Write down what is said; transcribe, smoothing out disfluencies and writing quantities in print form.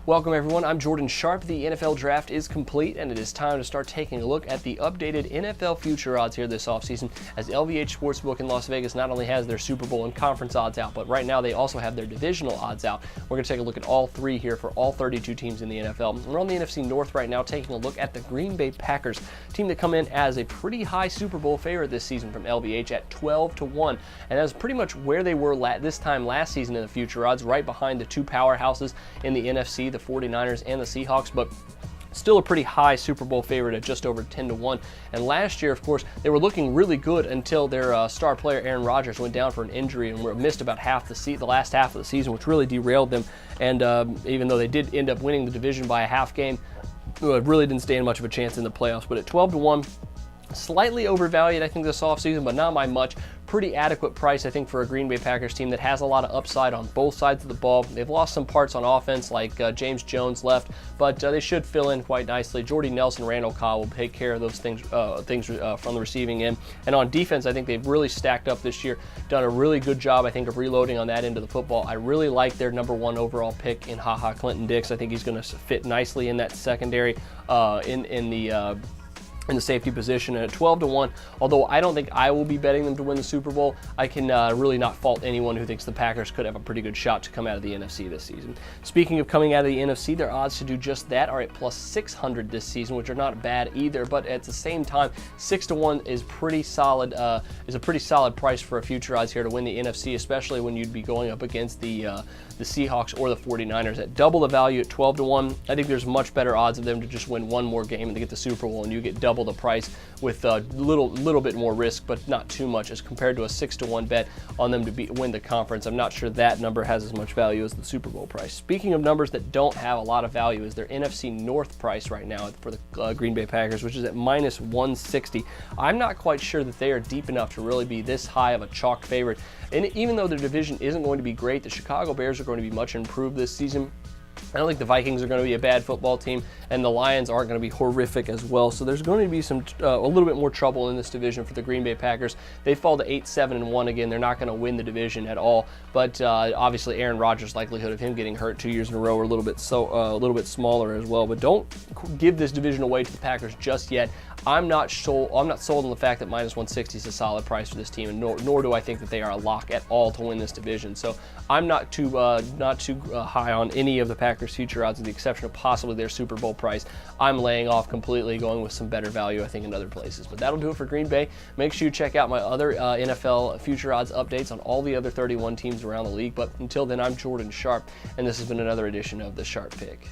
Welcome everyone, I'm Jordan Sharp. The NFL draft is complete and it is time to start taking a look at the updated NFL future odds here this offseason, as LVH Sportsbook in Las Vegas not only has their Super Bowl and conference odds out, but right now they also have their divisional odds out. We're going to take a look at all three here for all 32 teams in the NFL. We're on the NFC North right now taking a look at the Green Bay Packers, team that come in as a pretty high Super Bowl favorite this season from LVH at 12-1, and that's pretty much where they were this time last season in the future odds, right behind the two powerhouses in the NFC, the 49ers and the Seahawks, but still a pretty high Super Bowl favorite at just over 10-1. And last year, of course, they were looking really good until their star player Aaron Rodgers went down for an injury and missed about the last half of the season, which really derailed them. And even though they did end up winning the division by a half game, it really didn't stand much of a chance in the playoffs. But at 12-1, slightly overvalued, I think, this offseason, but not by much. Pretty adequate price, I think, for a Green Bay Packers team that has a lot of upside on both sides of the ball. They've lost some parts on offense, like James Jones left, but they should fill in quite nicely. Jordy Nelson, Randall Cobb will take care of those things from the receiving end. And on defense, I think they've really stacked up this year, done a really good job, I think, of reloading on that end of the football. I really like their number one overall pick in Clinton Dix. I think he's going to fit nicely in that secondary in the safety position. And at 12-1, although I don't think I will be betting them to win the Super Bowl, I can really not fault anyone who thinks the Packers could have a pretty good shot to come out of the NFC this season. Speaking of coming out of the NFC, their odds to do just that are at plus 600 this season, which are not bad either, but at the same time, 6-1 is pretty solid. Is a pretty solid price for a future odds here to win the NFC, especially when you'd be going up against the Seahawks or the 49ers. At double the value at 12-1, I think there's much better odds of them to just win one more game and to get the Super Bowl, and you get double the price with a little bit more risk, but not too much, as compared to a 6-1 bet on them to win the conference. I'm not sure that number has as much value as the Super Bowl price. Speaking of numbers that don't have a lot of value, is their NFC North price right now for the Green Bay Packers, which is at minus 160. I'm not quite sure that they are deep enough to really be this high of a chalk favorite. And even though their division isn't going to be great, the Chicago Bears are going to be much improved this season. I don't think the Vikings are going to be a bad football team, and the Lions aren't going to be horrific as well. So there's going to be a little bit more trouble in this division for the Green Bay Packers. They fall to 8-7-1 again. They're not going to win the division at all. But obviously, Aaron Rodgers' likelihood of him getting hurt 2 years in a row are a little bit smaller as well. But don't give this division away to the Packers just yet. I'm not sold on the fact that minus 160 is a solid price for this team, and nor do I think that they are a lock at all to win this division. So I'm not too high on any of the Packers' future odds, with the exception of possibly their Super Bowl price. I'm laying off completely, going with some better value, I think, in other places. But that'll do it for Green Bay. Make sure you check out my other NFL future odds updates on all the other 31 teams around the league. But until then, I'm Jordan Sharp, and this has been another edition of the Sharp Pick.